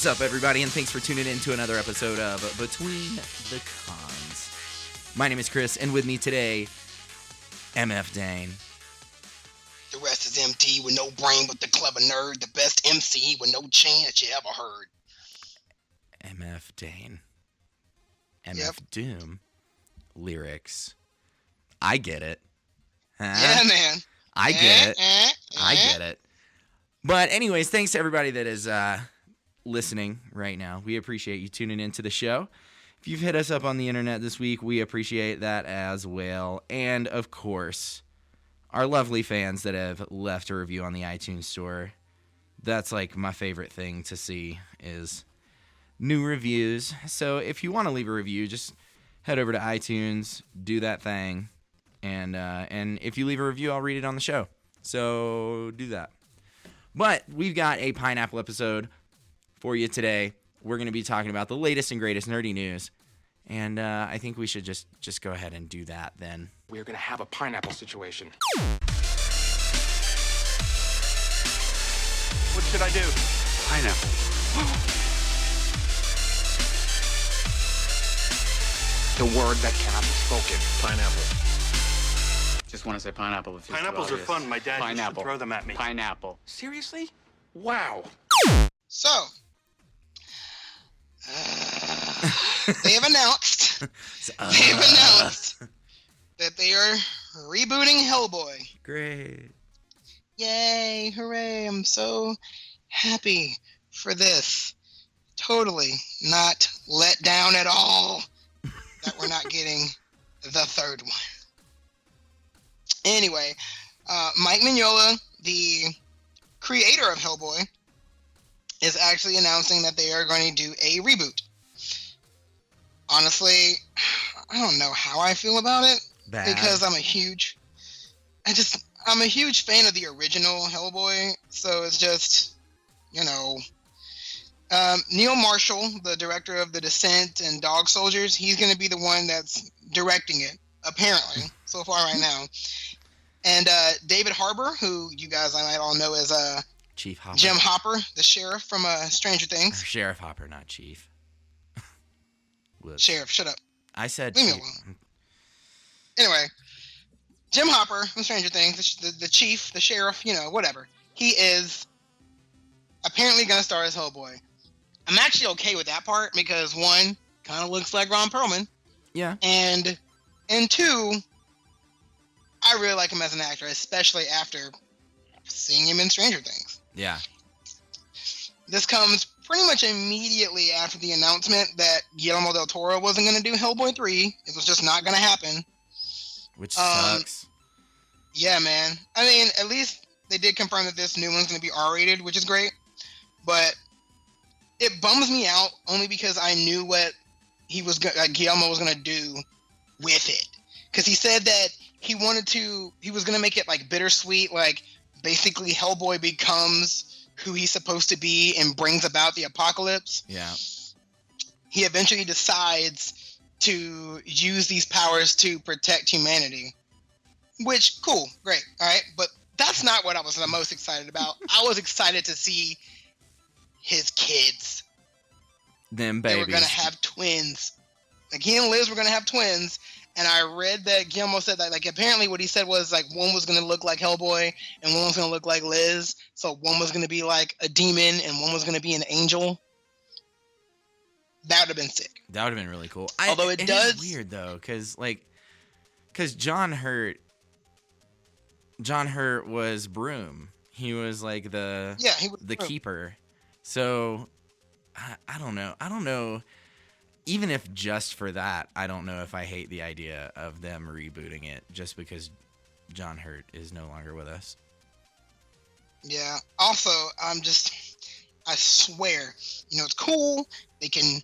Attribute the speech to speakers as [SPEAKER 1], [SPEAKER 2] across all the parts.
[SPEAKER 1] What's up, everybody, and thanks for tuning in to another episode of Between the Cons. My name is Chris, and with me today, MF Dane.
[SPEAKER 2] The rest is MT with no brain but the clever nerd, the best MC with no chance you ever heard.
[SPEAKER 1] MF Dane. MF
[SPEAKER 2] Yep.
[SPEAKER 1] Doom. Lyrics. I get it. Huh?
[SPEAKER 2] Yeah, man.
[SPEAKER 1] I get it. I get it. But anyways, thanks to everybody that is listening right now. We appreciate you tuning into the show. If you've hit us up on the internet this week, we appreciate that as well. And, of course, our lovely fans that have left a review on the iTunes store. That's like my favorite thing to see is new reviews. So if you want to leave a review, just head over to iTunes, do that thing, and if you leave a review, I'll read it on the show. So do that. But we've got a pineapple episode for you today. We're going to be talking about the latest and greatest nerdy news, and I think we should just go ahead and do that then.
[SPEAKER 3] We're going to have a pineapple situation. What should I do?
[SPEAKER 4] Pineapple.
[SPEAKER 3] The word that cannot be spoken.
[SPEAKER 4] Pineapple.
[SPEAKER 5] Just want to say pineapple. If
[SPEAKER 4] Pineapples are fun. My dad used to
[SPEAKER 5] Pineapple.
[SPEAKER 4] throw them at me.
[SPEAKER 5] Pineapple.
[SPEAKER 3] Seriously? Wow.
[SPEAKER 2] So, they have announced that they are rebooting Hellboy.
[SPEAKER 1] Great.
[SPEAKER 2] Yay, hooray, I'm so happy for this. Totally not let down at all that we're not getting the third one. Anyway, Mike Mignola, the creator of Hellboy, is actually announcing that they are going to do a reboot. Honestly, I don't know how I feel about it.
[SPEAKER 1] Bad.
[SPEAKER 2] Because I'm a huge fan of the original Hellboy, so it's just, Neil Marshall, the director of The Descent and Dog Soldiers, he's going to be the one that's directing it, apparently, so far right now. And David Harbour, who you guys I might all know as
[SPEAKER 1] Chief Hopper.
[SPEAKER 2] Jim Hopper, the sheriff from Stranger Things.
[SPEAKER 1] Or Sheriff Hopper, not Chief.
[SPEAKER 2] Sheriff, shut up.
[SPEAKER 1] I said
[SPEAKER 2] Leave me
[SPEAKER 1] Chief.
[SPEAKER 2] alone. Anyway, Jim Hopper from Stranger Things, the chief, the sheriff, whatever. He is apparently going to star as Hellboy. I'm actually okay with that part because, one, kind of looks like Ron Perlman.
[SPEAKER 1] Yeah.
[SPEAKER 2] And two, I really like him as an actor, especially after seeing him in Stranger Things.
[SPEAKER 1] Yeah.
[SPEAKER 2] This comes pretty much immediately after the announcement that Guillermo del Toro wasn't going to do Hellboy 3. It was just not going to happen.
[SPEAKER 1] Which sucks.
[SPEAKER 2] Yeah, man. I mean, at least they did confirm that this new one's going to be R-rated, which is great. But it bums me out only because I knew what Guillermo was going to do with it. Because he said that he was going to make it like bittersweet, like basically Hellboy becomes who he's supposed to be and brings about the apocalypse.
[SPEAKER 1] Yeah.
[SPEAKER 2] He eventually decides to use these powers to protect humanity. Which, cool, great, all right? But that's not what I was the most excited about. I was excited to see his kids.
[SPEAKER 1] Them babies.
[SPEAKER 2] They were going to have twins. Like, he and Liz were going to have twins. And I read that Guillermo said that, like, apparently what he said was, like, one was going to look like Hellboy and one was going to look like Liz. So one was going to be, like, a demon and one was going to be an angel. That would have been sick.
[SPEAKER 1] That would have been really cool.
[SPEAKER 2] Although it does...
[SPEAKER 1] is weird, though, because John Hurt was Broom. He was, like, the keeper. So, I don't know. Even if just for that, I don't know if I hate the idea of them rebooting it just because John Hurt is no longer with us.
[SPEAKER 2] Yeah. Also, I swear, it's cool. They can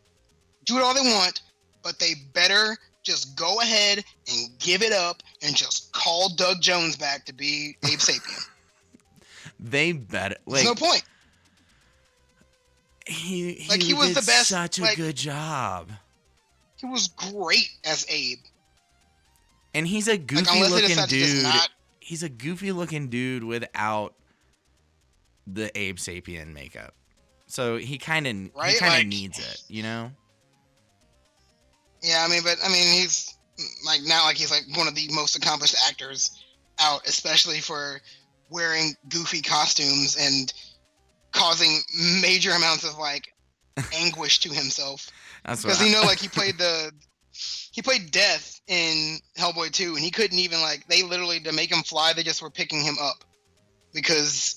[SPEAKER 2] do it all they want, but they better just go ahead and give it up and just call Doug Jones back to be Abe Sapien.
[SPEAKER 1] They better.
[SPEAKER 2] There's no point.
[SPEAKER 1] He
[SPEAKER 2] was
[SPEAKER 1] did
[SPEAKER 2] the best.
[SPEAKER 1] Such a good job.
[SPEAKER 2] He was great as Abe.
[SPEAKER 1] And he's a goofy looking dude. He's a goofy looking dude without the Abe Sapien makeup. So he kind of
[SPEAKER 2] Right?
[SPEAKER 1] needs it, you know?
[SPEAKER 2] Yeah, he's like now like he's like one of the most accomplished actors out, especially for wearing goofy costumes and causing major amounts of like anguish to himself.
[SPEAKER 1] That's
[SPEAKER 2] Because like he played Death in Hellboy 2, and he couldn't even like they literally to make him fly, they just were picking him up because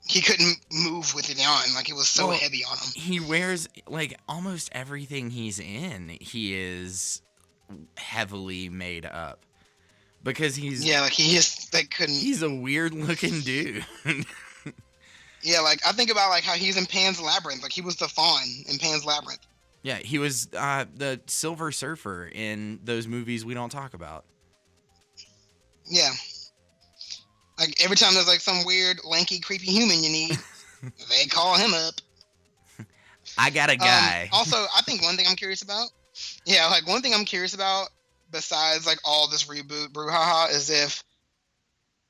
[SPEAKER 2] he couldn't move with it on. Like it was so heavy on him.
[SPEAKER 1] He wears like almost everything he's in. He is heavily made up because he's
[SPEAKER 2] like he just like couldn't.
[SPEAKER 1] He's a weird looking dude.
[SPEAKER 2] Yeah, like I think about like how he's in Pan's Labyrinth. Like he was the fawn in Pan's Labyrinth.
[SPEAKER 1] Yeah, he was the Silver Surfer in those movies we don't talk about.
[SPEAKER 2] Yeah. Like every time there's like some weird, lanky, creepy human you need, they call him up.
[SPEAKER 1] I got a guy.
[SPEAKER 2] Also, I think one thing I'm curious about. Yeah, like one thing I'm curious about besides like all this reboot brouhaha is if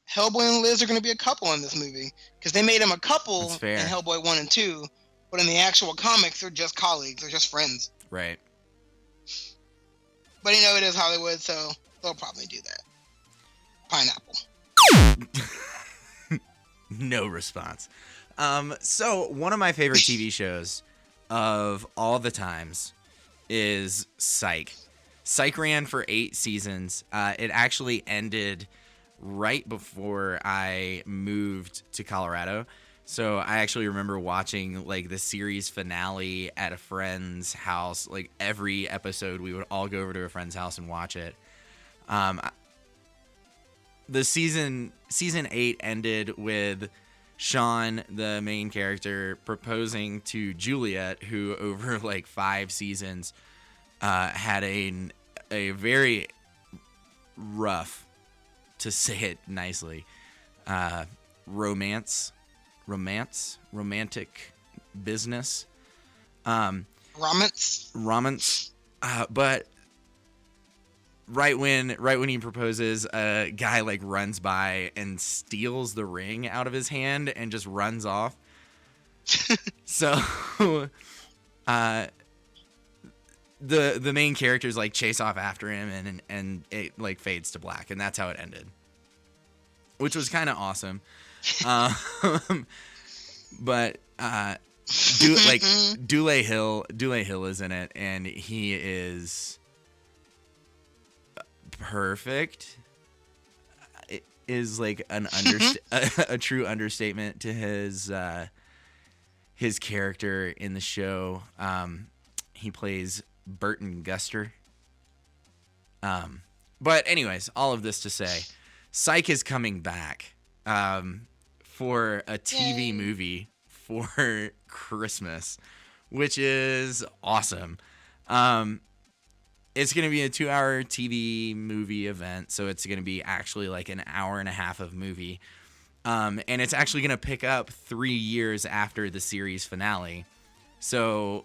[SPEAKER 2] Hellboy and Liz are going to be a couple in this movie, because they made them a couple in Hellboy 1 and 2, but in the actual comics they're just colleagues, they're just friends.
[SPEAKER 1] Right.
[SPEAKER 2] But it is Hollywood, so they'll probably do that. Pineapple.
[SPEAKER 1] No response. So one of my favorite TV shows of all the times is Psych. Psych ran for 8 seasons. It actually ended right before I moved to Colorado. So I actually remember watching like the series finale at a friend's house. Like every episode, we would all go over to a friend's house and watch it. The season 8 ended with Sean, the main character, proposing to Juliet, who over like 5 seasons had a very rough, to say it nicely, romantic business. Romance. But right when he proposes, a guy like runs by and steals the ring out of his hand and just runs off. So the main characters like chase off after him and it like fades to black, and that's how it ended, which was kind of awesome. But Dule Hill is in it, and he is perfect. It is like a true understatement to his character in the show. He plays Burton Guster. But anyways, all of this to say, Psych is coming back for a TV movie for Christmas, which is awesome. It's going to be a 2-hour TV movie event, so it's going to be actually like an hour and a half of movie. And it's actually going to pick up 3 years after the series finale. So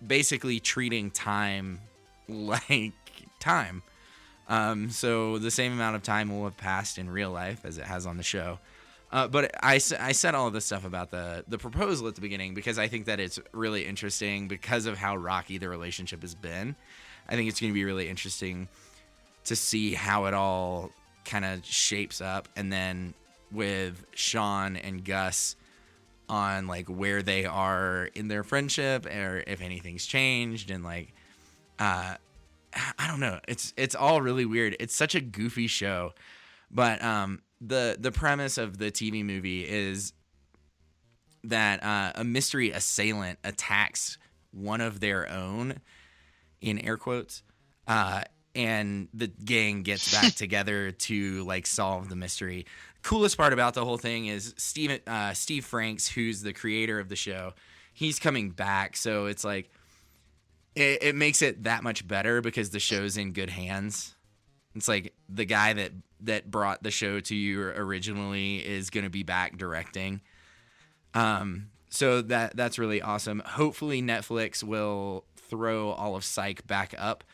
[SPEAKER 1] basically treating time like time. So the same amount of time will have passed in real life as it has on the show. But I said all of this stuff about the proposal at the beginning because I think that it's really interesting because of how rocky the relationship has been. I think it's going to be really interesting to see how it all kind of shapes up. And then with Sean and Gus on like where they are in their friendship or if anything's changed. And like, I don't know. It's all really weird. It's such a goofy show. But the premise of the TV movie is that a mystery assailant attacks one of their own, in air quotes, and the gang gets back together to like solve the mystery. Coolest part about the whole thing is Steve Franks, who's the creator of the show, he's coming back. So it's like it makes it that much better because the show's in good hands. It's like the guy that brought the show to you originally is going to be back directing. So that's really awesome. Hopefully Netflix will throw all of Psych back up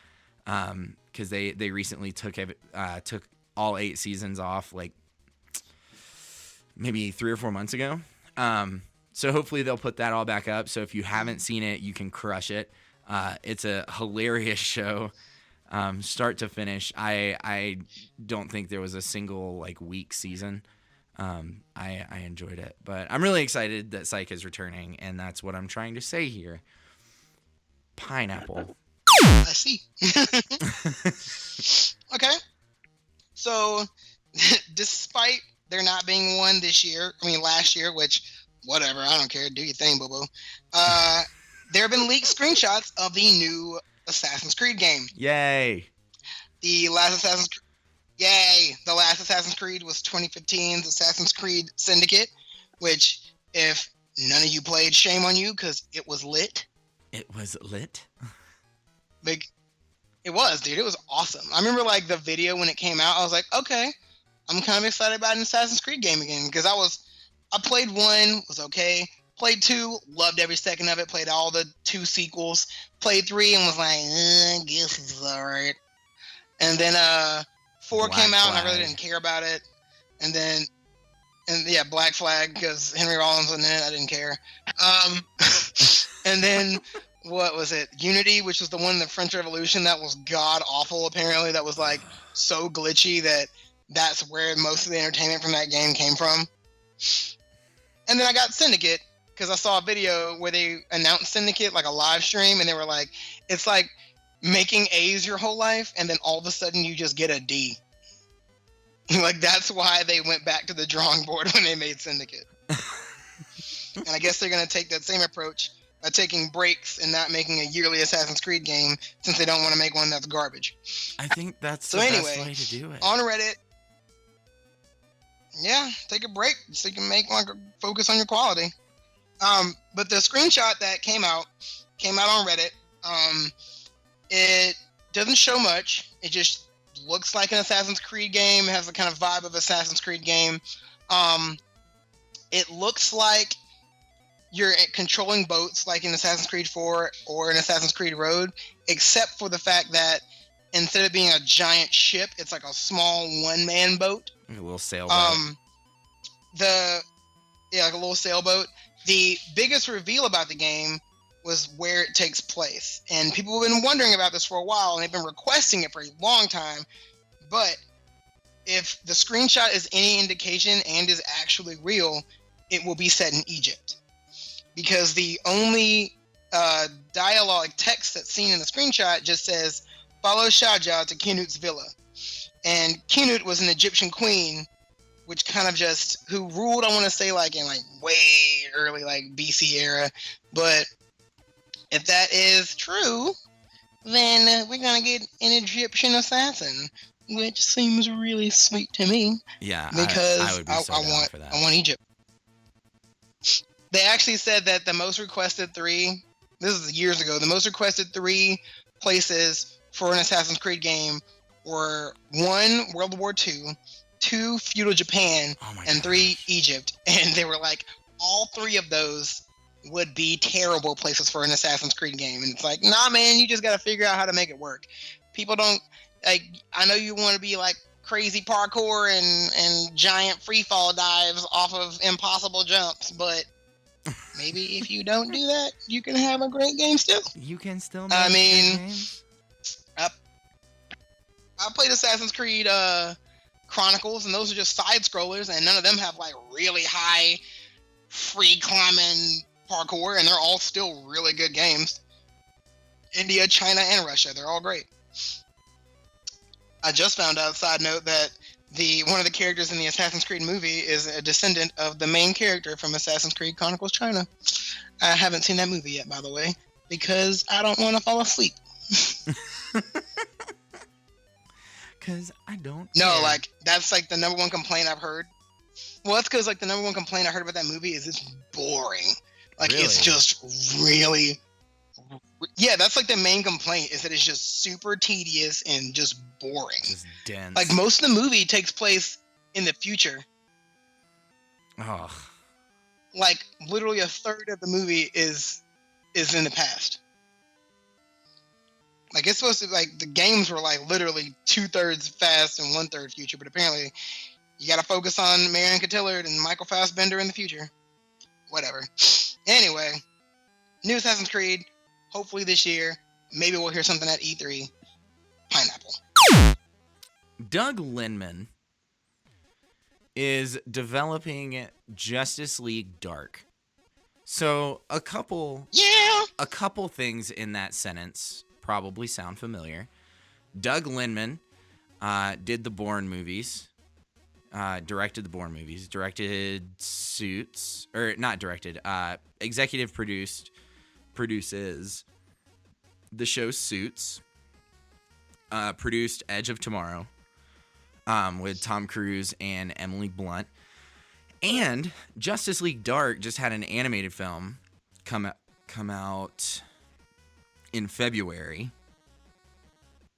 [SPEAKER 1] because they recently took all 8 seasons off like maybe 3 or 4 months ago. So hopefully they'll put that all back up. So if you haven't seen it, you can crush it. It's a hilarious show, start to finish. I don't think there was a single weak season. I enjoyed it, but I'm really excited that Psych is returning, and that's what I'm trying to say here. Pineapple.
[SPEAKER 2] I see. Okay. So, despite there not being one last year, which, whatever, I don't care, do your thing, boo-boo. There have been leaked screenshots of the new Assassin's Creed game.
[SPEAKER 1] Yay.
[SPEAKER 2] The last Assassin's Creed was 2015's Assassin's Creed Syndicate, which, if none of you played, shame on you, because it was lit.
[SPEAKER 1] It was lit?
[SPEAKER 2] It was, dude. It was awesome. I remember, the video when it came out, I was like, okay, I'm kind of excited about an Assassin's Creed game again, because I played 1, was okay. Played 2, loved every second of it. Played all the 2 sequels. Played 3 and was like, I guess it's alright. And then 4 came out and I really didn't care about it. And Black Flag, because Henry Rollins was in it. I didn't care. And then what was it? Unity, which was the one in the French Revolution that was god awful. Apparently, that was so glitchy that's where most of the entertainment from that game came from. And then I got Syndicate, because I saw a video where they announced Syndicate, a live stream, and they were like, it's like making A's your whole life, and then all of a sudden you just get a D. That's why they went back to the drawing board when they made Syndicate. And I guess they're going to take that same approach by taking breaks and not making a yearly Assassin's Creed game, since they don't want to make one that's garbage.
[SPEAKER 1] I think that's the best way to do it.
[SPEAKER 2] On Reddit, yeah, take a break so you can make focus on your quality. But the screenshot that came out on Reddit. It doesn't show much. It just looks like an Assassin's Creed game. It has the kind of vibe of Assassin's Creed game. It looks like you're controlling boats like in Assassin's Creed 4 or in Assassin's Creed Road, except for the fact that instead of being a giant ship, it's like a small one-man boat.
[SPEAKER 1] A little sailboat.
[SPEAKER 2] Like a little sailboat. The biggest reveal about the game was where it takes place. And people have been wondering about this for a while, and they've been requesting it for a long time. But if the screenshot is any indication and is actually real, it will be set in Egypt. Because the only dialogue text that's seen in the screenshot just says, follow Shahjahan to Canut's villa. And Canut was an Egyptian queen, which kind of who ruled, I want to say, in way early, BC era. But if that is true, then we're going to get an Egyptian assassin, which seems really sweet to me.
[SPEAKER 1] Yeah,
[SPEAKER 2] because
[SPEAKER 1] I would be so down for that.
[SPEAKER 2] I want Egypt. They actually said that the most requested 3, this is years ago, the most requested 3 places for an Assassin's Creed game were 1, World War II, 2, feudal Japan, and 3, Egypt. And they were like, all 3 of those would be terrible places for an Assassin's Creed game. And it's like, nah, man, you just got to figure out how to make it work. People don't, I know you want to be crazy parkour and giant free fall dives off of impossible jumps, but maybe if you don't do that, you can have a great game still.
[SPEAKER 1] You can still make a game.
[SPEAKER 2] I played Assassin's Creed Chronicles, and those are just side scrollers, and none of them have really high free climbing parkour, and they're all still really good games. India, China, and Russia, they're all great. I just found out, side note, that one of the characters in the Assassin's Creed movie is a descendant of the main character from Assassin's Creed Chronicles China. I haven't seen that movie yet, by the way, because I don't want to fall asleep.
[SPEAKER 1] Because I don't
[SPEAKER 2] No,
[SPEAKER 1] care.
[SPEAKER 2] that's the number one complaint I've heard. Well, that's because the number one complaint I heard about that movie is it's boring.
[SPEAKER 1] Really?
[SPEAKER 2] It's just really... Yeah, that's the main complaint, is that it's just super tedious and just boring.
[SPEAKER 1] Just dense.
[SPEAKER 2] Most of the movie takes place in the future.
[SPEAKER 1] Oh.
[SPEAKER 2] Literally a third of the movie is in the past. It's supposed to the games were literally 2/3 fast and 1/3 future, but apparently you got to focus on Marion Cotillard and Michael Fassbender in the future. whatever. Anyway, new Assassin's Creed. Hopefully this year. Maybe we'll hear something at E3. Pineapple.
[SPEAKER 1] Doug Linman is developing Justice League Dark. So a couple things in that sentence probably sound familiar. Doug Linman did the Bourne movies, directed the Bourne movies, directed Suits, or not directed, executive produces the show Suits, produced Edge of Tomorrow with Tom Cruise and Emily Blunt. And Justice League Dark just had an animated film come out in February,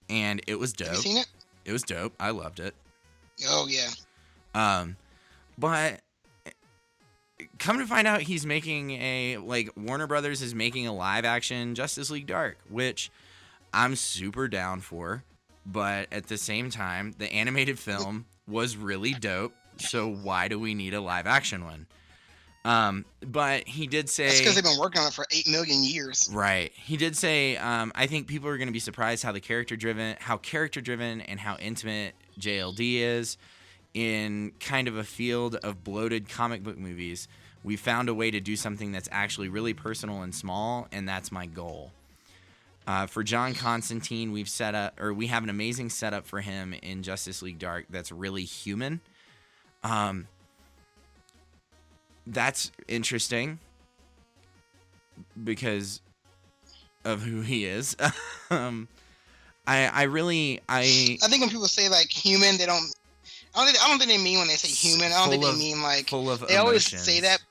[SPEAKER 1] and it was dope.
[SPEAKER 2] Have you seen it?
[SPEAKER 1] It was dope. I loved it.
[SPEAKER 2] Oh yeah.
[SPEAKER 1] But come to find out, he's making Warner Brothers is making a live action Justice League Dark, which I'm super down for. But at the same time, the animated film was really dope. So why do we need a live action one? But he did say...
[SPEAKER 2] That's because they've been working on it for 8 million years.
[SPEAKER 1] Right. He did say, I think people are going to be surprised how character-driven and how intimate JLD is. In kind of a field of bloated comic book movies, we found a way to do something that's actually really personal and small, and that's my goal. For John Constantine, we have an amazing setup for him in Justice League Dark that's really human. That's interesting because of who he is. I think
[SPEAKER 2] when people say like human, they don't. I don't think they mean when they say human. I don't think they mean like
[SPEAKER 1] full of
[SPEAKER 2] they always say that.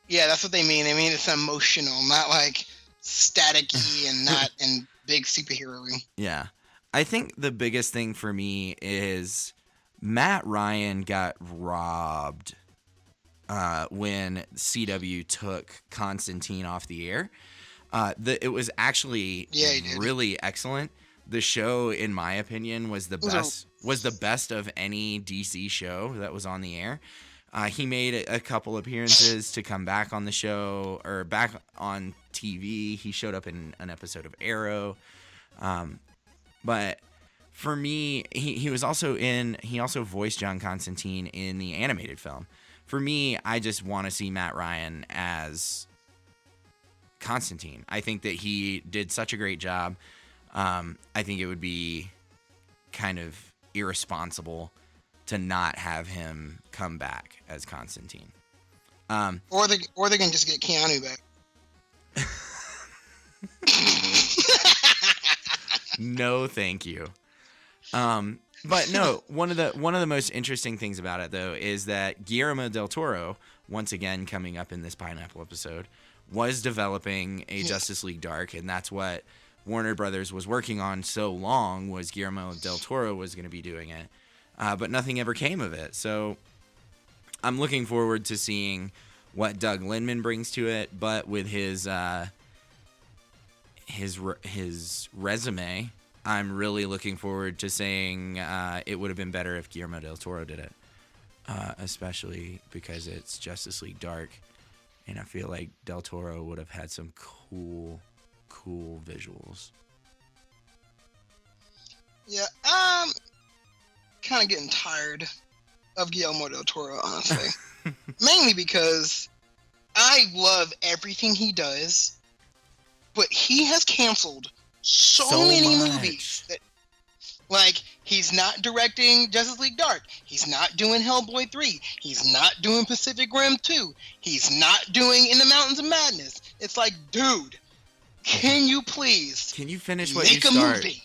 [SPEAKER 2] Yeah, that's what they mean. They mean it's emotional, not like staticky and not and big superhero-y.
[SPEAKER 1] Yeah, I think the biggest thing for me is Matt Ryan got robbed when CW took Constantine off the air. It was actually really excellent. The show, in my opinion, was the best of any DC show that was on the air. He made a couple appearances to come back on the show or back on TV. He showed up in an episode of Arrow. But for me, he also voiced John Constantine in the animated film. For me, I just want to see Matt Ryan as Constantine. I think that he did such a great job. I think it would be kind of irresponsible to not have him come back as Constantine.
[SPEAKER 2] Or they can just get Keanu back.
[SPEAKER 1] No, thank you. But no, one of the most interesting things about it though is that Guillermo del Toro, once again coming up in this Pineapple episode, was developing a Justice League Dark, and that's what Warner Brothers was working on so long, was Guillermo del Toro was going to be doing it. But nothing ever came of it. So I'm looking forward to seeing what Doug Linman brings to it, but with his resume, I'm really looking forward to saying it would have been better if Guillermo del Toro did it, especially because it's Justice League Dark, and I feel like del Toro would have had some cool visuals.
[SPEAKER 2] Yeah, kind of getting tired of Guillermo del Toro, honestly. Mainly because I love everything he does, but he has canceled so many movies that, like, he's not directing Justice League Dark. He's not doing Hellboy 3. He's not doing Pacific Rim 2. He's not doing In the Mountains of Madness. It's like, dude, can you
[SPEAKER 1] finish what you start?
[SPEAKER 2] Movie?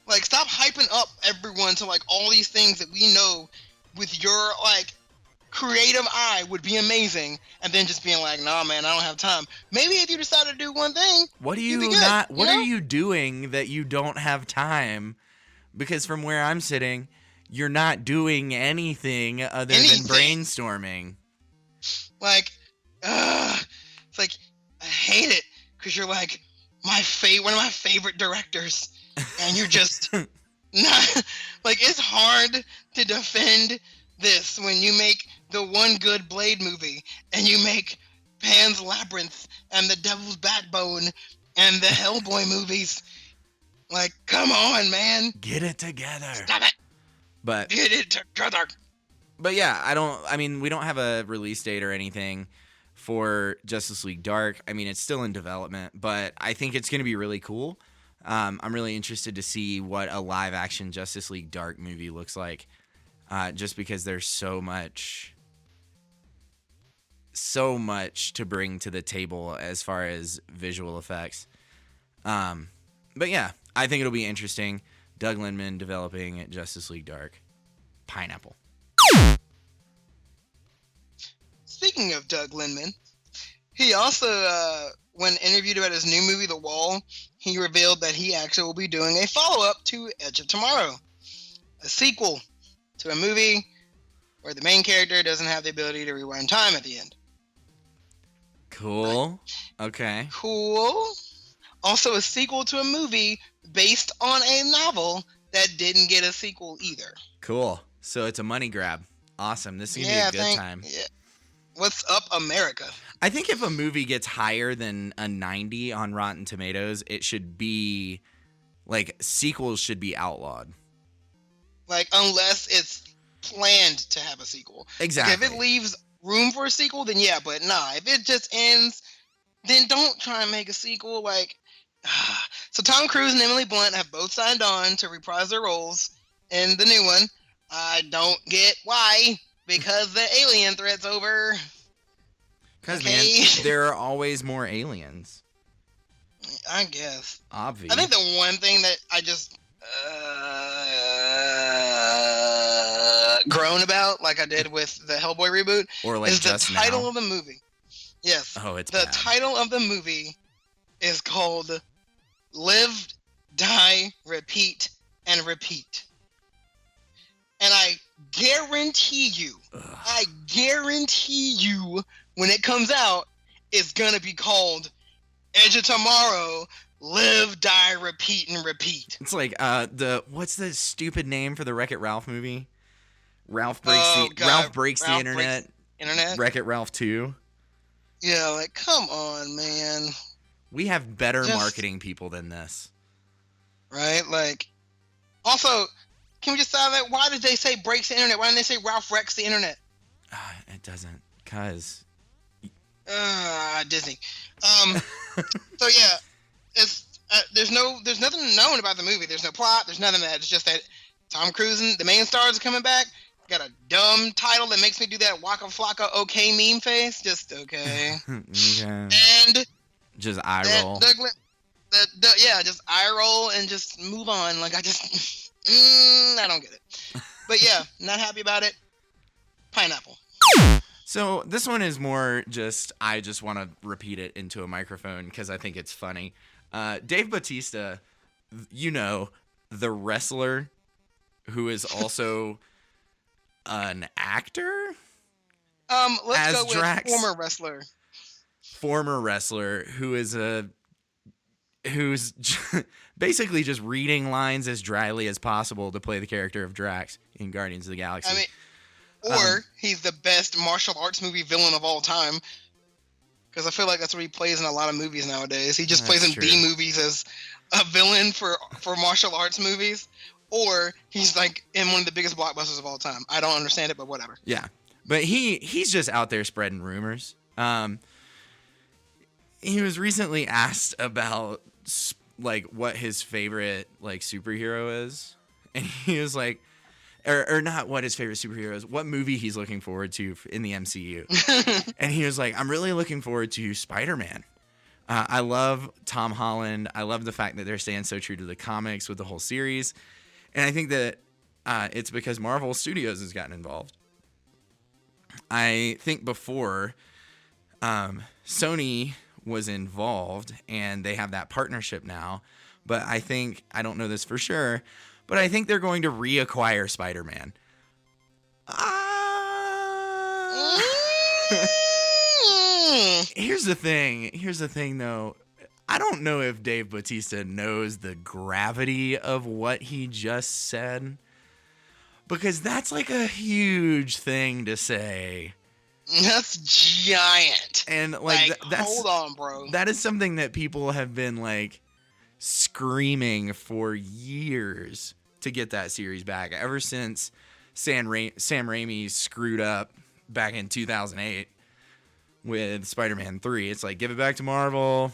[SPEAKER 2] Like, stop hyping up everyone to, like, all these things that we know with your, like, creative eye would be amazing, and then just being like, nah, man, I don't have time. Maybe if you decide to do one thing,
[SPEAKER 1] what are you doing that you don't have time? Because from where I'm sitting, you're not doing anything other than brainstorming.
[SPEAKER 2] Like, it's like, I hate it, because you're like, one of my favorite directors. And you're just not, like, it's hard to defend this when you make the one good Blade movie, and you make Pan's Labyrinth and the Devil's Backbone and the Hellboy movies. Like, come on, man.
[SPEAKER 1] Get it together.
[SPEAKER 2] Stop it.
[SPEAKER 1] But
[SPEAKER 2] Get it together.
[SPEAKER 1] But yeah, we don't have a release date or anything for Justice League Dark. I mean, it's still in development, but I think it's going to be really cool. I'm really interested to see what a live action Justice League Dark movie looks like. Just because there's so much to bring to the table as far as visual effects. But yeah, I think it'll be interesting. Doug Linman developing Justice League Dark. Pineapple.
[SPEAKER 2] Speaking of Doug Linman, he also, when interviewed about his new movie, The Wall, he revealed that he actually will be doing a follow-up to Edge of Tomorrow, a sequel to a movie where the main character doesn't have the ability to rewind time at the end.
[SPEAKER 1] Cool. Okay.
[SPEAKER 2] Cool. Also a sequel to a movie based on a novel that didn't get a sequel either.
[SPEAKER 1] Cool. So it's a money grab. Awesome. This is going to be a good time.
[SPEAKER 2] Yeah. What's up, America?
[SPEAKER 1] I think if a movie gets higher than a 90 on Rotten Tomatoes, it should be, like, sequels should be outlawed.
[SPEAKER 2] Like, unless it's planned to have a sequel.
[SPEAKER 1] Exactly.
[SPEAKER 2] Like, if it leaves room for a sequel, then yeah, but nah. If it just ends, then don't try and make a sequel. Like, so Tom Cruise and Emily Blunt have both signed on to reprise their roles in the new one. I don't get why, because the alien threat's over.
[SPEAKER 1] Because, man, there are always more aliens.
[SPEAKER 2] I guess.
[SPEAKER 1] Obvious.
[SPEAKER 2] I think the one thing that I just groan about, like I did with the Hellboy reboot,
[SPEAKER 1] or like
[SPEAKER 2] is the
[SPEAKER 1] just
[SPEAKER 2] title
[SPEAKER 1] now.
[SPEAKER 2] of the movie. Yes.
[SPEAKER 1] Oh, it's
[SPEAKER 2] the
[SPEAKER 1] bad.
[SPEAKER 2] title of the movie is called Live, Die, Repeat, and Repeat. And I guarantee you, when it comes out, it's gonna be called Edge of Tomorrow, Live, Die, Repeat, and Repeat.
[SPEAKER 1] It's like what's the stupid name for the Wreck-It Ralph movie? Ralph breaks the internet. Wreck-It Ralph 2.
[SPEAKER 2] Yeah, like, come on, man.
[SPEAKER 1] We have better marketing people than this.
[SPEAKER 2] Right? Like, also, can we just say that? Why did they say breaks the internet? Why didn't they say Ralph wrecks the internet?
[SPEAKER 1] It doesn't, cause
[SPEAKER 2] Disney. So yeah, it's there's nothing known about the movie. There's no plot. There's nothing of that. It's just that Tom Cruise and the main stars are coming back. Got a dumb title that makes me do that Waka Flocka okay meme face. Just okay.
[SPEAKER 1] Okay.
[SPEAKER 2] And
[SPEAKER 1] just eye roll.
[SPEAKER 2] Yeah, just eye roll and just move on. Like, I just I don't get it. But yeah, not happy about it. Pineapple.
[SPEAKER 1] So this one is more just, I just want to repeat it into a microphone because I think it's funny. Dave Bautista, you know, the wrestler who is also an actor?
[SPEAKER 2] Let's go with
[SPEAKER 1] Drax?
[SPEAKER 2] former wrestler.
[SPEAKER 1] Who's basically just reading lines as dryly as possible to play the character of Drax in Guardians of the Galaxy.
[SPEAKER 2] I mean, or he's the best martial arts movie villain of all time. Because I feel like that's what he plays in a lot of movies nowadays. He just plays in B movies as a villain for martial arts movies. Or he's like in one of the biggest blockbusters of all time. I don't understand it, but whatever.
[SPEAKER 1] Yeah. But he's just out there spreading rumors. He was recently asked about like what his favorite like superhero is. And he was like, or not what his favorite superhero is, what movie he's looking forward to in the MCU. And he was like, I'm really looking forward to SpiderMan. I love Tom Holland. I love the fact that they're staying so true to the comics with the whole series. And I think that it's because Marvel Studios has gotten involved. I think before Sony was involved and they have that partnership now. But I don't know this for sure, but I think they're going to reacquire Spider-Man. Here's the thing, though. I don't know if Dave Bautista knows the gravity of what he just said, Because that's like a huge thing to say.
[SPEAKER 2] That's giant.
[SPEAKER 1] And like that's
[SPEAKER 2] hold on, bro.
[SPEAKER 1] That is something that people have been like screaming for years to get that series back. Ever since Sam Raimi screwed up back in 2008 with Spider-Man 3. It's like, give it back to Marvel.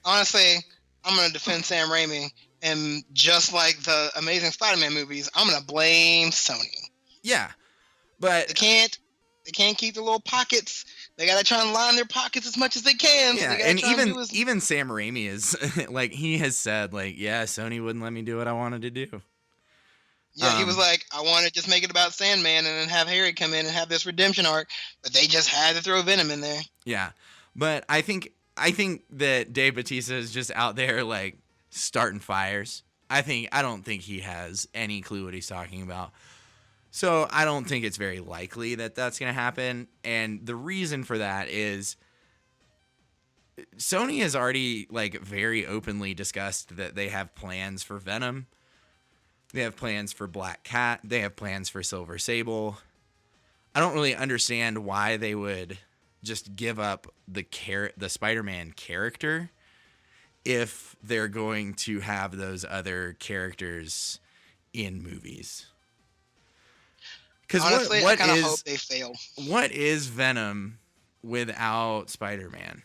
[SPEAKER 2] Honestly, I'm going to defend Sam Raimi. And just like the Amazing Spider-Man movies, I'm going to blame Sony.
[SPEAKER 1] Yeah. But
[SPEAKER 2] they can't keep the little pockets. They got to try and line their pockets as much as they can.
[SPEAKER 1] Yeah,
[SPEAKER 2] so
[SPEAKER 1] and even Sam Raimi is like, he has said like, yeah, Sony wouldn't let me do what I wanted to do.
[SPEAKER 2] Yeah, he was like, I want to just make it about Sandman and then have Harry come in and have this redemption arc, but they just had to throw Venom in there.
[SPEAKER 1] Yeah, but I think that Dave Bautista is just out there like starting fires. I don't think he has any clue what he's talking about. So I don't think it's very likely that that's going to happen. And the reason for that is Sony has already like very openly discussed that they have plans for Venom. They have plans for Black Cat. They have plans for Silver Sable. I don't really understand why they would just give up the Spider-Man character if they're going to have those other characters in movies. Because
[SPEAKER 2] honestly, I kind of hope they fail.
[SPEAKER 1] What is Venom without Spider-Man?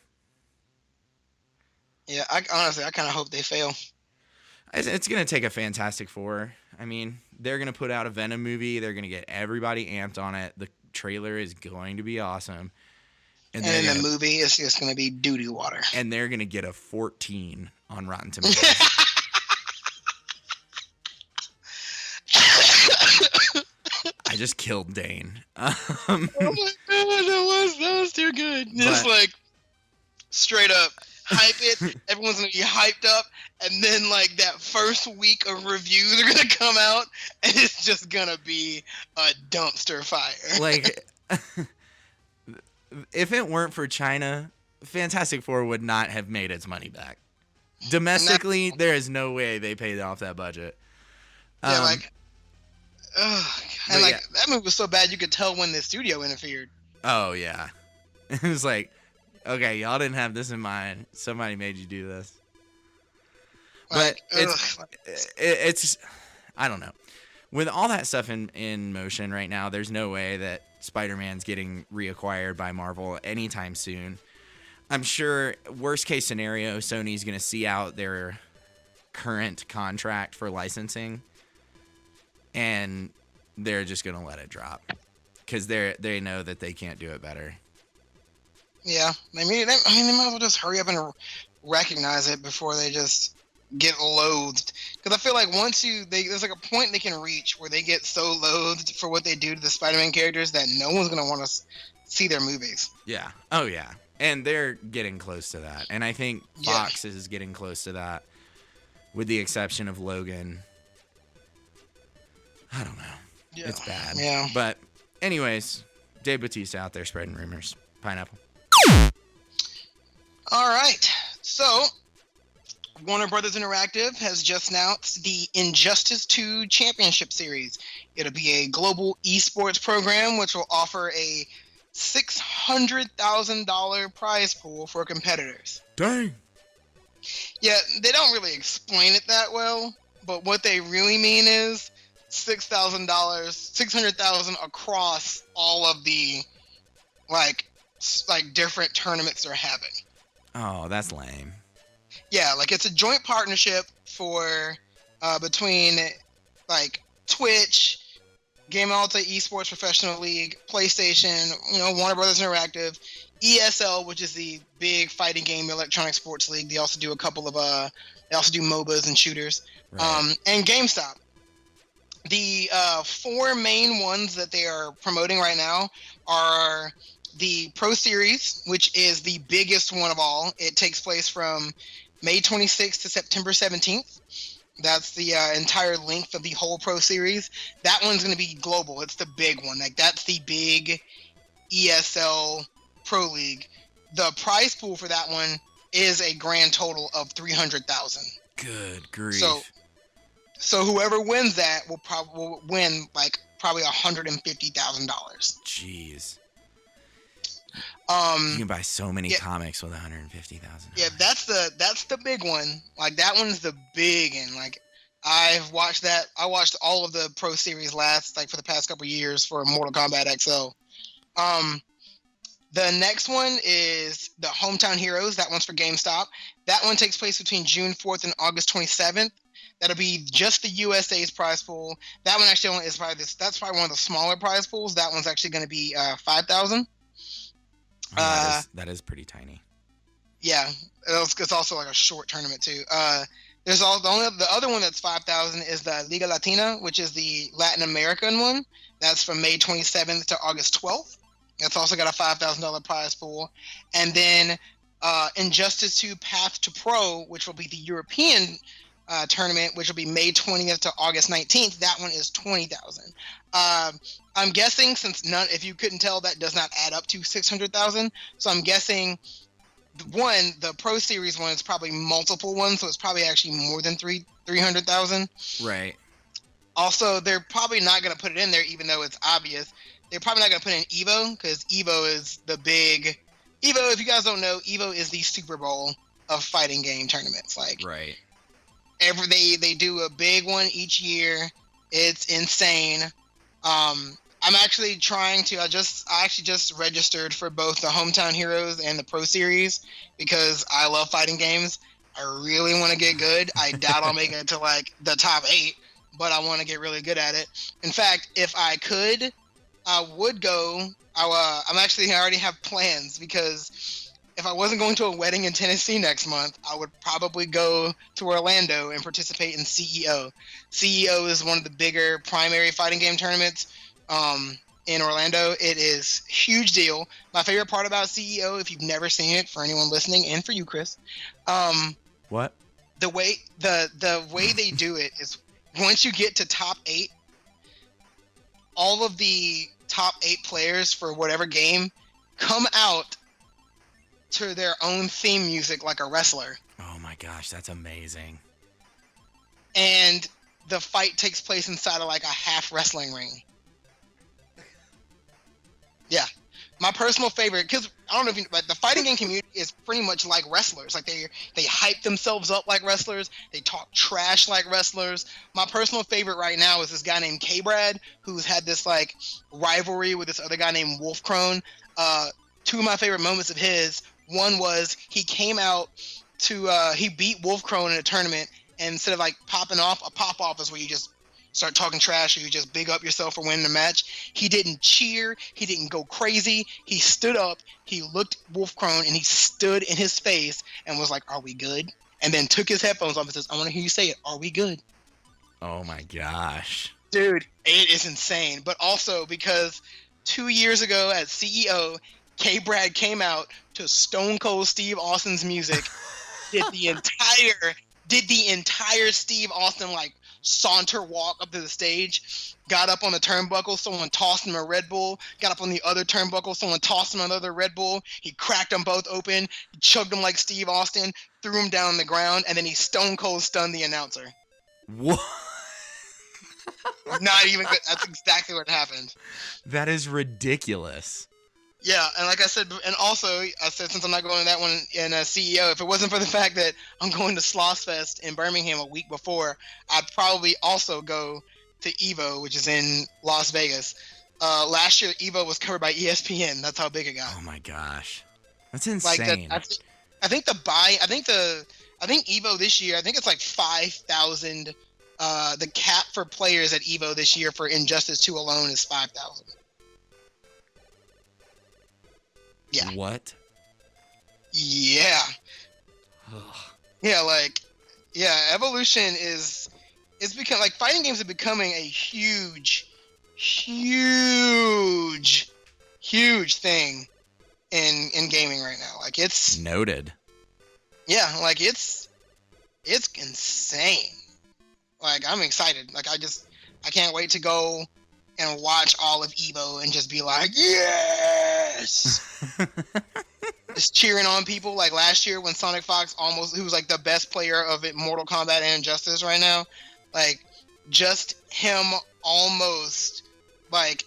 [SPEAKER 2] Yeah, I kind of hope they fail.
[SPEAKER 1] It's going to take a Fantastic Four. I mean, they're going to put out a Venom movie. They're going to get everybody amped on it. The trailer is going to be awesome.
[SPEAKER 2] And in the movie, it's just going to be doo-doo water.
[SPEAKER 1] And they're going to get a 14 on Rotten Tomatoes. I just killed Dane.
[SPEAKER 2] Oh my god, that was too good. Just like straight up hype it. Everyone's gonna be hyped up, and then like that first week of reviews are gonna come out, and it's just gonna be a dumpster fire.
[SPEAKER 1] Like, if it weren't for China, Fantastic Four would not have made its money back. Domestically, there is no way they paid off that budget.
[SPEAKER 2] Yeah, and like that movie was so bad you could tell when the studio interfered.
[SPEAKER 1] Oh yeah, it was like, okay, y'all didn't have this in mind. Somebody made you do this. But it's I don't know. With all that stuff in motion right now, there's no way that Spider-Man's getting reacquired by Marvel anytime soon. I'm sure, worst case scenario, Sony's going to see out their current contract for licensing, and they're just going to let it drop because they know that they can't do it better.
[SPEAKER 2] Yeah, they might as well just hurry up and recognize it before they just get loathed. Because I feel like there's like a point they can reach where they get so loathed for what they do to the Spider-Man characters that no one's gonna want to see their movies.
[SPEAKER 1] Yeah. Oh yeah. And they're getting close to that. And I think Fox is getting close to that, with the exception of Logan. I don't know. Yeah. It's bad.
[SPEAKER 2] Yeah.
[SPEAKER 1] But anyways, Dave Bautista out there spreading rumors. Pineapple.
[SPEAKER 2] All right. So, Warner Brothers Interactive has just announced the Injustice 2 Championship Series. It'll be a global esports program which will offer a $600,000 prize pool for competitors.
[SPEAKER 1] Dang.
[SPEAKER 2] Yeah, they don't really explain it that well, but what they really mean is $600,000 across all of the like different tournaments they're having.
[SPEAKER 1] Oh, that's lame.
[SPEAKER 2] Yeah, like it's a joint partnership for between like Twitch, Game Alta Esports Professional League, PlayStation, Warner Brothers Interactive, ESL, which is the big fighting game electronic sports league. They also do a couple of they also do MOBAs and shooters,
[SPEAKER 1] right.
[SPEAKER 2] And GameStop. The four main ones that they are promoting right now are the Pro Series, which is the biggest one of all. It takes place from May 26th to September 17th. That's the entire length of the whole Pro Series. That one's going to be global. It's the big one. Like that's the big ESL Pro League. The prize pool for that one is a grand total of $300,000.
[SPEAKER 1] Good grief.
[SPEAKER 2] So So whoever wins that will probably win like probably $150,000.
[SPEAKER 1] Jeez.
[SPEAKER 2] Um,
[SPEAKER 1] You can buy so many
[SPEAKER 2] yeah.
[SPEAKER 1] comics with $150,000.
[SPEAKER 2] Yeah, that's the big one. Like that one's the big one. Like I've watched that. I watched all of the Pro Series for the past couple years for Mortal Kombat XL. The next one is the Hometown Heroes. That one's for GameStop. That one takes place between June 4th and August 27th. That'll be just the USA's prize pool. That one actually only is that's probably one of the smaller prize pools. That one's actually going to be $5,000.
[SPEAKER 1] That is pretty tiny.
[SPEAKER 2] Yeah, it's also like a short tournament too. The other one that's $5,000 is the Liga Latina, which is the Latin American one. That's from May 27th to August 12th. That's also got a $5,000 prize pool. And then Injustice 2 Path to Pro, which will be the European tournament, which will be May 20th to August 19th. That one is $20,000. I'm guessing, if you couldn't tell, that does not add up to $600,000. So I'm guessing the Pro Series one is probably multiple ones, so it's probably actually more than $300,000.
[SPEAKER 1] Right.
[SPEAKER 2] Also, they're probably not going to put it in there, even though it's obvious. They're probably not going to put in Evo, because Evo is the big... Evo, if you guys don't know, Evo is the Super Bowl of fighting game tournaments. Like,
[SPEAKER 1] right.
[SPEAKER 2] They do a big one each year. It's insane. I'm actually trying to. I actually just registered for both the Hometown Heroes and the Pro Series because I love fighting games. I really want to get good. I doubt I'll make it to like the top 8, but I want to get really good at it. In fact, if I could, I would go. I already have plans because if I wasn't going to a wedding in Tennessee next month, I would probably go to Orlando and participate in CEO. CEO is one of the bigger primary fighting game tournaments in Orlando. It is a huge deal. My favorite part about CEO, if you've never seen it, for anyone listening, and for you, Chris,
[SPEAKER 1] what?
[SPEAKER 2] The way they do it is once you get to top 8, all of the top 8 players for whatever game come out to their own theme music like a wrestler.
[SPEAKER 1] Oh my gosh, that's amazing.
[SPEAKER 2] And the fight takes place inside of like a half wrestling ring. Yeah. My personal favorite, because I don't know if but the fighting game community is pretty much like wrestlers. Like they hype themselves up like wrestlers. They talk trash like wrestlers. My personal favorite right now is this guy named K-Brad, who's had this like rivalry with this other guy named Wolf Crone. 2 of my favorite moments of his, one was he came out to he beat Wolf Crone in a tournament, and instead of like popping off, a pop-off is where you just start talking trash or you just big up yourself for winning the match. He didn't cheer. He didn't go crazy. He stood up. He looked Wolf Crone and he stood in his face and was like, "Are we good?" And then took his headphones off and says, "I want to hear you say it. Are we good?"
[SPEAKER 1] Oh my gosh.
[SPEAKER 2] Dude, it is insane. But also because 2 years ago at CEO, K-Brad came out to Stone Cold Steve Austin's music, did the entire Steve Austin like saunter walk up to the stage, got up on the turnbuckle, someone tossed him a Red Bull, got up on the other turnbuckle, someone tossed him another Red Bull, he cracked them both open, he chugged them like Steve Austin, threw him down on the ground, and then he stone cold stunned the announcer.
[SPEAKER 1] What?
[SPEAKER 2] Not even good. That's exactly what happened.
[SPEAKER 1] That is ridiculous.
[SPEAKER 2] Yeah, and like I said, and also I said since I'm not going to that one in CEO, if it wasn't for the fact that I'm going to Slossfest in Birmingham a week before, I'd probably also go to Evo, which is in Las Vegas. Last year, Evo was covered by ESPN. That's how big it got.
[SPEAKER 1] Oh my gosh, that's insane.
[SPEAKER 2] I think Evo this year, I think it's like 5,000. The cap for players at Evo this year for Injustice 2 alone is 5,000. Yeah.
[SPEAKER 1] What?
[SPEAKER 2] Yeah. Evolution it's become like fighting games are becoming a huge thing in gaming right now. Like it's
[SPEAKER 1] noted.
[SPEAKER 2] Yeah, like it's insane. Like I'm excited. Like I can't wait to go and watch all of Evo and just be like, yes! Just cheering on people. Like last year when Sonic Fox who was like the best player of it, Mortal Kombat and Injustice right now, Like, just him almost, like,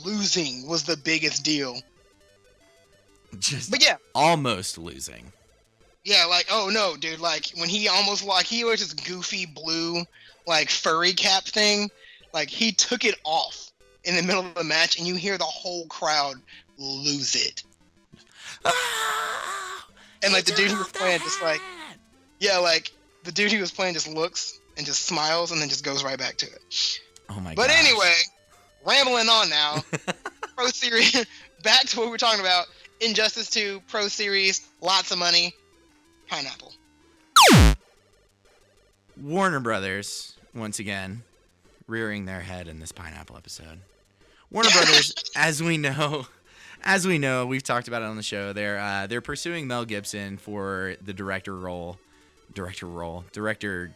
[SPEAKER 2] losing was the biggest deal. But yeah.
[SPEAKER 1] Almost losing.
[SPEAKER 2] Yeah, like, oh no, dude, like, when he almost, like, he wears this goofy blue, like, furry cap thing, like, he took it off in the middle of the match, and you hear the whole crowd lose it. And, like, the dude who was playing just, like, yeah, like, the dude who was playing just looks and just smiles and then just goes right back to it.
[SPEAKER 1] Oh my god.
[SPEAKER 2] But anyway, rambling on now. Pro Series, back to what we were talking about. Injustice 2, Pro Series, lots of money, pineapple.
[SPEAKER 1] Warner Brothers, once again, rearing their head in this pineapple episode. Warner Brothers, as we know, we've talked about it on the show. They're pursuing Mel Gibson for the director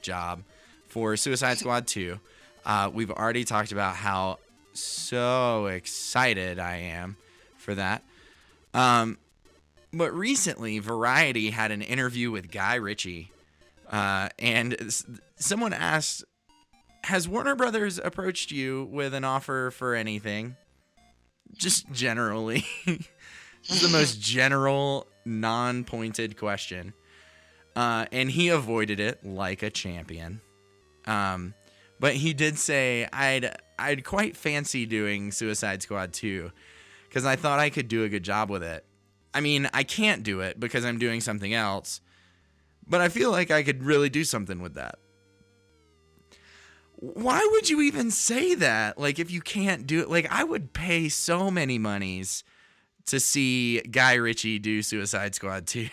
[SPEAKER 1] job for Suicide Squad 2. We've already talked about how so excited I am for that. But recently, Variety had an interview with Guy Ritchie, and someone asked, has Warner Brothers approached you with an offer for anything? Just generally. This is the most general, non-pointed question. And he avoided it like a champion. But he did say, I'd quite fancy doing Suicide Squad 2, because I thought I could do a good job with it. I mean, I can't do it because I'm doing something else, but I feel like I could really do something with that. Why would you even say that? Like, if you can't do it, like, I would pay so many monies to see Guy Ritchie do Suicide Squad 2.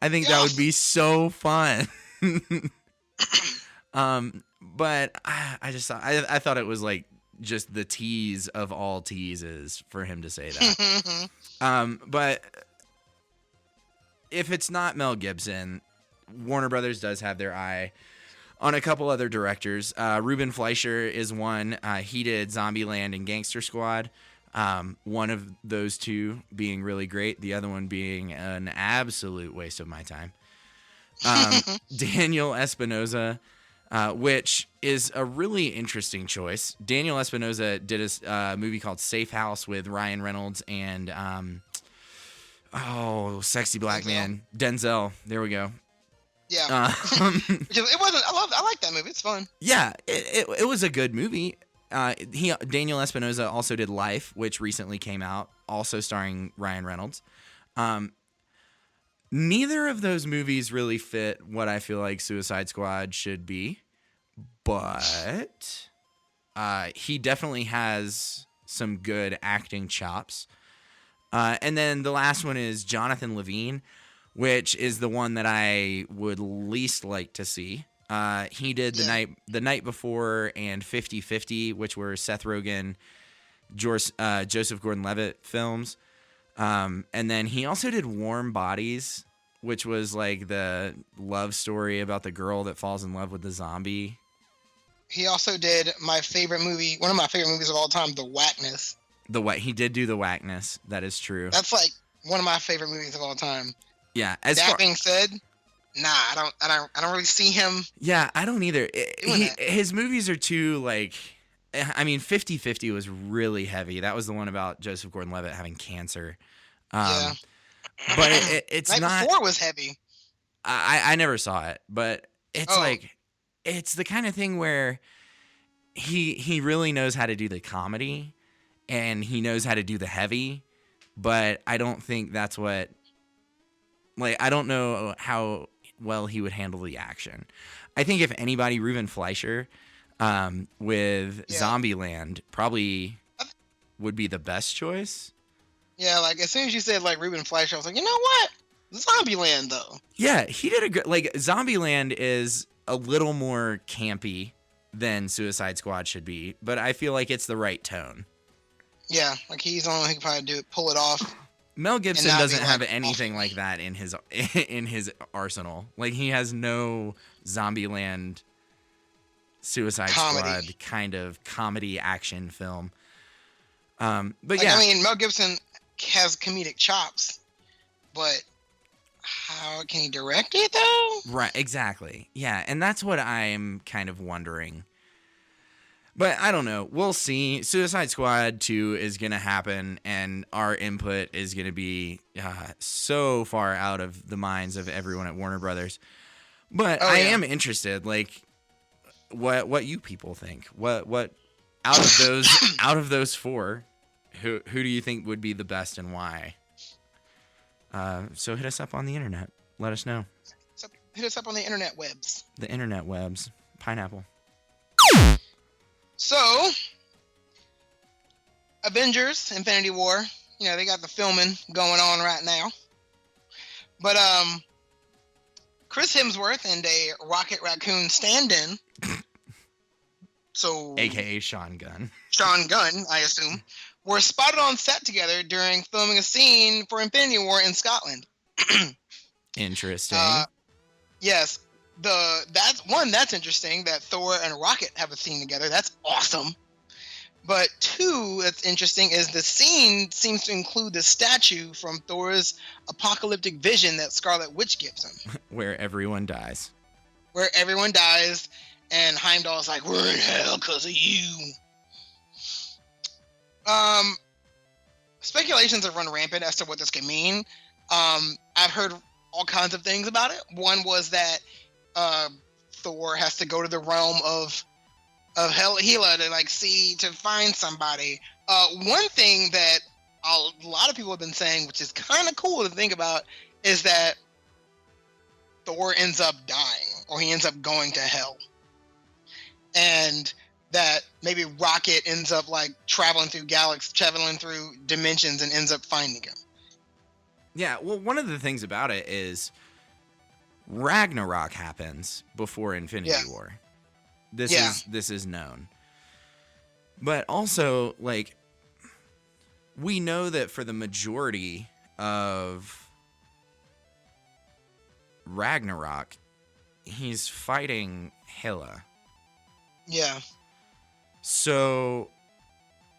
[SPEAKER 1] I think that would be so fun. But I just thought, I thought it was like just the tease of all teases for him to say that. But if it's not Mel Gibson, Warner Brothers does have their eye on a couple other directors. Ruben Fleischer is one. He did Zombieland and Gangster Squad. One of those two being really great, the other one being an absolute waste of my time. Daniel Espinosa, which is a really interesting choice. Daniel Espinosa did a movie called Safe House with Ryan Reynolds and sexy black man Denzel. There we go.
[SPEAKER 2] Yeah. It wasn't. I like that movie. It's fun.
[SPEAKER 1] Yeah, it was a good movie. Daniel Espinosa also did Life, which recently came out, also starring Ryan Reynolds. Neither of those movies really fit what I feel like Suicide Squad should be, but he definitely has some good acting chops. And then the last one is Jonathan Levine, which is the one that I would least like to see. He did the night before and 50-50, which were Seth Rogen, Joseph Gordon-Levitt films. And then he also did Warm Bodies, which was like the love story about the girl that falls in love with the zombie.
[SPEAKER 2] He also did one of my favorite movies of all time, The Whackness.
[SPEAKER 1] He did do The Whackness. That is true.
[SPEAKER 2] That's like one of my favorite movies of all time.
[SPEAKER 1] Yeah.
[SPEAKER 2] Being said, nah, I don't really see him.
[SPEAKER 1] Yeah, I don't either. His movies are too like, I mean, 50-50 was really heavy. That was the one about Joseph Gordon-Levitt having cancer.
[SPEAKER 2] Yeah.
[SPEAKER 1] But it's
[SPEAKER 2] Night
[SPEAKER 1] not.
[SPEAKER 2] Before was heavy.
[SPEAKER 1] I never saw it, but it's like, it's the kind of thing where he really knows how to do the comedy and he knows how to do the heavy, but I don't think that's what, like, I don't know how well he would handle the action. I think if anybody, Ruben Fleischer with Zombieland probably would be the best choice.
[SPEAKER 2] Yeah, like as soon as you said like Ruben Fleischer, I was like, you know what? Zombieland though.
[SPEAKER 1] Yeah, he did a good, like, Zombieland is a little more campy than Suicide Squad should be, but I feel like it's the right tone.
[SPEAKER 2] Yeah, like he's the only one who can probably pull it off.
[SPEAKER 1] Mel Gibson doesn't have anything like that in his arsenal. Like, he has no Zombieland, Suicide Squad kind of comedy action film. But like,
[SPEAKER 2] I mean, Mel Gibson has comedic chops, but how can he direct it though?
[SPEAKER 1] Right, exactly. Yeah, and that's what I'm kind of wondering. But I don't know. We'll see. Suicide Squad 2 is going to happen, and our input is going to be so far out of the minds of everyone at Warner Brothers. But I am interested, like, what you people think. What out of those four, who do you think would be the best and why? So hit us up on the internet. Let us know.
[SPEAKER 2] So hit us up on the internet webs.
[SPEAKER 1] The internet webs. Pineapple.
[SPEAKER 2] So, Avengers Infinity War, they got the filming going on right now. But Chris Hemsworth and a Rocket Raccoon stand-in, so
[SPEAKER 1] AKA Sean Gunn,
[SPEAKER 2] I assume, were spotted on set together during filming a scene for Infinity War in Scotland.
[SPEAKER 1] Interesting.
[SPEAKER 2] Yes. That's interesting that Thor and Rocket have a scene together. That's awesome. But two, that's interesting is the scene seems to include the statue from Thor's apocalyptic vision that Scarlet Witch gives him.
[SPEAKER 1] Where everyone dies.
[SPEAKER 2] And Heimdall's like, we're in hell because of you. Speculations have run rampant as to what this could mean. I've heard all kinds of things about it. One was that Thor has to go to the realm of Hela to find somebody. One thing that a lot of people have been saying, which is kind of cool to think about, is that Thor ends up dying, or he ends up going to hell, and that maybe Rocket ends up traveling through dimensions, and ends up finding him.
[SPEAKER 1] Yeah, well, one of the things about it is Ragnarok happens before Infinity War. This is known. But also, we know that for the majority of Ragnarok, he's fighting Hela.
[SPEAKER 2] Yeah.
[SPEAKER 1] So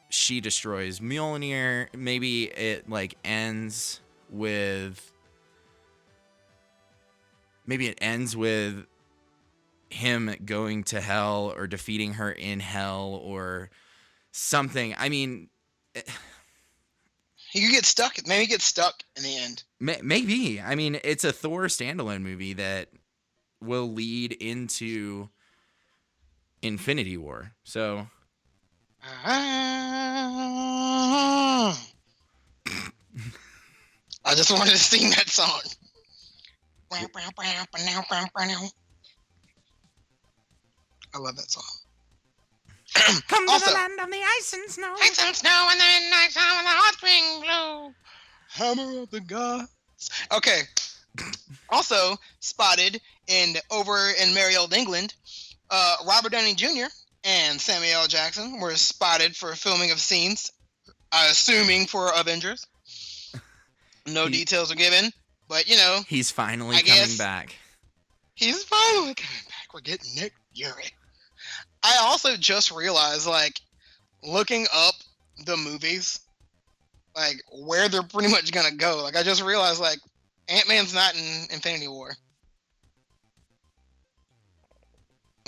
[SPEAKER 1] she destroys Mjolnir. Maybe it ends with him going to hell or defeating her in hell or something. I mean,
[SPEAKER 2] he could get stuck. Maybe he gets stuck in the end.
[SPEAKER 1] Maybe. I mean, it's a Thor standalone movie that will lead into Infinity War. So
[SPEAKER 2] I just wanted to sing that song. I love that song.
[SPEAKER 1] Come to the land of the ice and snow.
[SPEAKER 2] Ice and snow and the midnight sun when the hot spring blow. Hammer of the gods. Okay. Also spotted over in merry old England, Robert Downey Jr. and Samuel L. Jackson were spotted for filming of scenes, assuming for Avengers. No details are given, but
[SPEAKER 1] he's finally coming back.
[SPEAKER 2] He's finally coming back. We're getting Nick Fury. I also just realized, looking up the movies, where they're pretty much gonna go. I just realized, Ant-Man's not in Infinity War.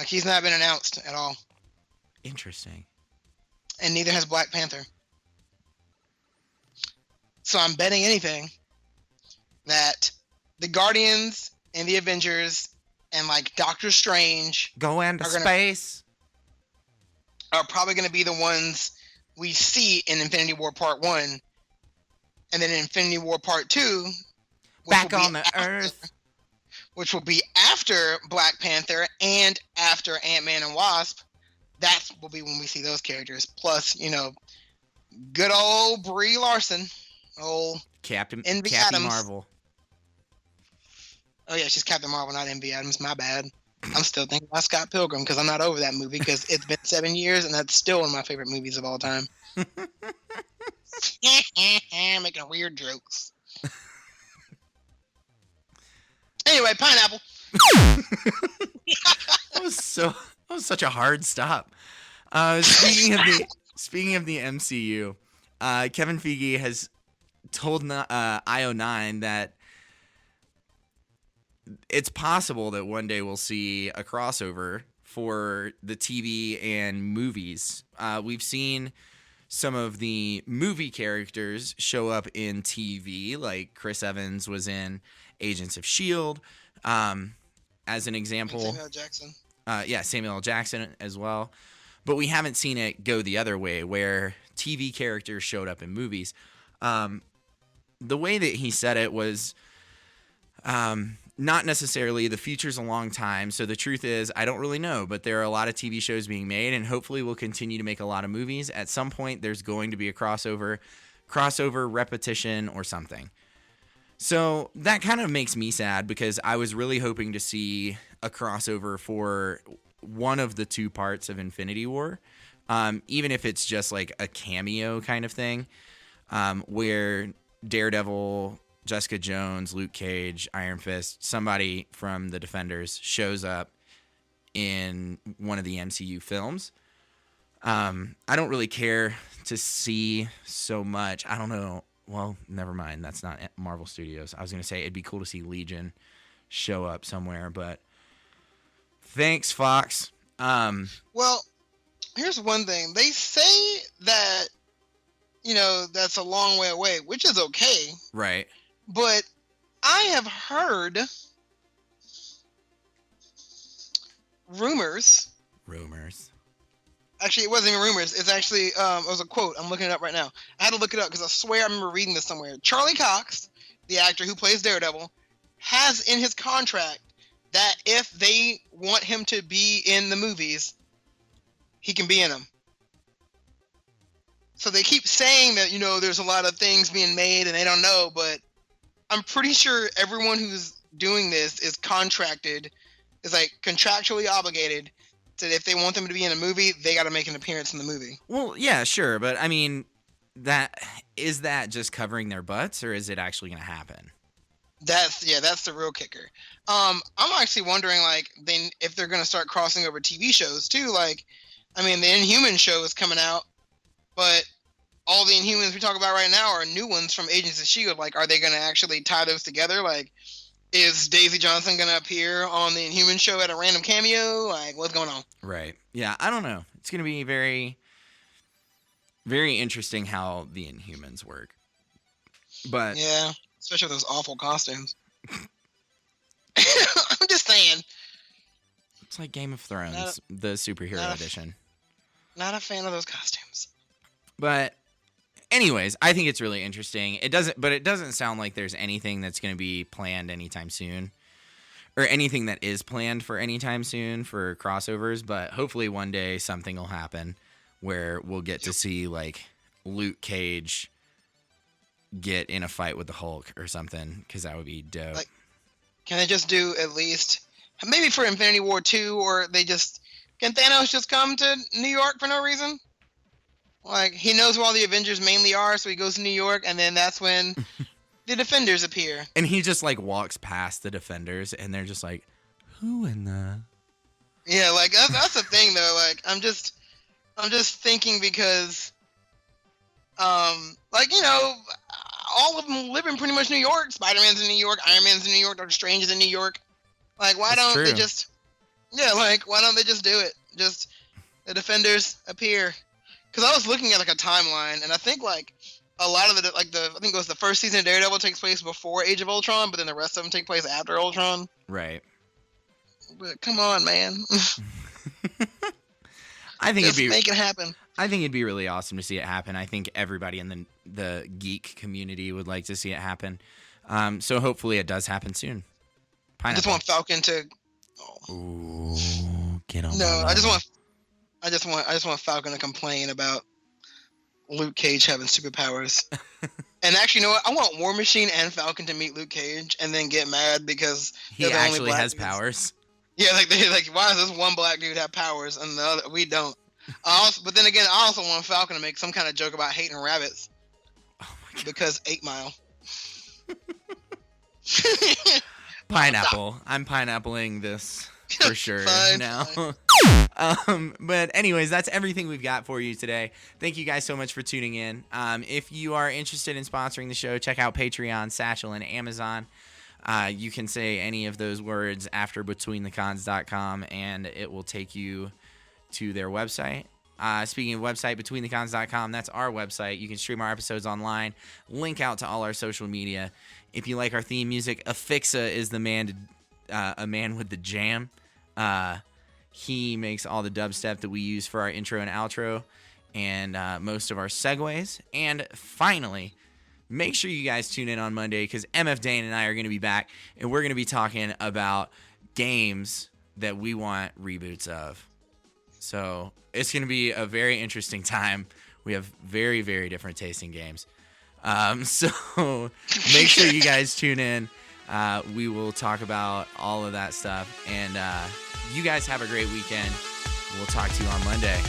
[SPEAKER 2] He's not been announced at all.
[SPEAKER 1] Interesting.
[SPEAKER 2] And neither has Black Panther. So I'm betting anything that the Guardians and the Avengers and Doctor Strange
[SPEAKER 1] go into space
[SPEAKER 2] are probably going to be the ones we see in Infinity War Part 1, and then in Infinity War Part 2
[SPEAKER 1] back on the Earth,
[SPEAKER 2] which will be after Black Panther and after Ant-Man and Wasp. That will be when we see those characters. Plus, good old Brie Larson, old
[SPEAKER 1] Captain
[SPEAKER 2] Adams.
[SPEAKER 1] Marvel.
[SPEAKER 2] Oh yeah, she's Captain Marvel, not Envy Adams. My bad. I'm still thinking about Scott Pilgrim because I'm not over that movie because it's been 7 years and that's still one of my favorite movies of all time. Making weird jokes. Anyway, Pineapple.
[SPEAKER 1] That was such a hard stop. Speaking of the MCU, Kevin Feige has told IO9 that it's possible that one day we'll see a crossover for the TV and movies. We've seen some of the movie characters show up in TV, like Chris Evans was in Agents of S.H.I.E.L.D. As an example.
[SPEAKER 2] Samuel L. Jackson.
[SPEAKER 1] Samuel L. Jackson as well. But we haven't seen it go the other way, where TV characters showed up in movies. The way that he said it was not necessarily the future's a long time. So the truth is, I don't really know, but there are a lot of TV shows being made, and hopefully we'll continue to make a lot of movies. At some point, there's going to be a crossover, repetition, or something. So that kind of makes me sad, because I was really hoping to see a crossover for one of the two parts of Infinity War, even if it's just like a cameo kind of thing, where Daredevil, Jessica Jones, Luke Cage, Iron Fist, somebody from the Defenders shows up in one of the MCU films. I don't really care to see so much. I don't know. Well, never mind. That's not Marvel Studios. I was going to say it'd be cool to see Legion show up somewhere, but thanks, Fox.
[SPEAKER 2] Well, here's one thing. They say that, that's a long way away, which is okay.
[SPEAKER 1] Right.
[SPEAKER 2] But I have heard rumors. Actually, it wasn't even rumors. It's actually, it was a quote. I'm looking it up right now. I had to look it up because I swear I remember reading this somewhere. Charlie Cox, the actor who plays Daredevil, has in his contract that if they want him to be in the movies, he can be in them. So they keep saying that, there's a lot of things being made and they don't know, but I'm pretty sure everyone who's doing this is contractually obligated that if they want them to be in a movie, they got to make an appearance in the movie. Well,
[SPEAKER 1] yeah, sure. But I mean, is that just covering their butts, or is it actually going to happen?
[SPEAKER 2] That's the real kicker. I'm actually wondering, if they're going to start crossing over TV shows too. The Inhuman show is coming out, but all the Inhumans we talk about right now are new ones from Agents of S.H.I.E.L.D. Are they going to actually tie those together? Is Daisy Johnson going to appear on the Inhuman show at a random cameo? What's going on?
[SPEAKER 1] Right. Yeah, I don't know. It's going to be very, very interesting how the Inhumans work. But
[SPEAKER 2] yeah, especially those awful costumes. I'm just saying.
[SPEAKER 1] It's like Game of Thrones, the superhero edition.
[SPEAKER 2] Not a fan of those costumes.
[SPEAKER 1] But anyways, I think it's really interesting. It doesn't sound like there's anything that's going to be planned anytime soon, or anything that is planned for anytime soon for crossovers. But hopefully one day something will happen where we'll get to see Luke Cage get in a fight with the Hulk or something, because that would be dope.
[SPEAKER 2] Can they just do at least maybe for Infinity War 2, or can Thanos just come to New York for no reason? He knows where all the Avengers mainly are, so he goes to New York, and then that's when the Defenders appear.
[SPEAKER 1] And he just walks past the Defenders, and they're just like, who in the?
[SPEAKER 2] Yeah, that's the thing though. I'm just thinking because, all of them live in pretty much New York. Spider-Man's in New York, Iron Man's in New York, Doctor Strange is in New York. Why don't they just? Yeah, why don't they just do it? Just the Defenders appear. Because I was looking at a timeline, and I think a lot of I think it was the first season of Daredevil takes place before Age of Ultron, but then the rest of them take place after Ultron.
[SPEAKER 1] Right.
[SPEAKER 2] But come on, man.
[SPEAKER 1] I think
[SPEAKER 2] make it happen.
[SPEAKER 1] I think it'd be really awesome to see it happen. I think everybody in the geek community would like to see it happen. So hopefully it does happen soon. Pineapple.
[SPEAKER 2] I just want Falcon to.
[SPEAKER 1] Oh. Ooh, get on.
[SPEAKER 2] No, I just want Falcon to complain about Luke Cage having superpowers. And actually, you know what? I want War Machine and Falcon to meet Luke Cage and then get mad because
[SPEAKER 1] he actually has powers.
[SPEAKER 2] Yeah, why does this one black dude have powers and the other we don't? But then again, I also want Falcon to make some kind of joke about hating rabbits.
[SPEAKER 1] Oh my God.
[SPEAKER 2] Because 8 Mile.
[SPEAKER 1] Pineapple. I'm pineappling this for sure
[SPEAKER 2] fine,
[SPEAKER 1] now.
[SPEAKER 2] Fine.
[SPEAKER 1] But anyways, that's everything we've got for you today. Thank you guys so much for tuning in. If you are interested in sponsoring the show, check out Patreon, Satchel, and Amazon. You can say any of those words after betweenthecons.com, and it will take you to their website. Speaking of website, betweenthecons.com, that's our website. You can stream our episodes online, link out to all our social media. If you like our theme music, Affixa is the man, a man with the jam. He makes all the dubstep that we use for our intro and outro and most of our segues. And finally, make sure you guys tune in on Monday because MF Dane and I are going to be back, and we're going to be talking about games that we want reboots of. So it's going to be a very interesting time. We have very, very different tasting games. So make sure you guys tune in. We will talk about all of that stuff. And you guys have a great weekend. We'll talk to you on Monday.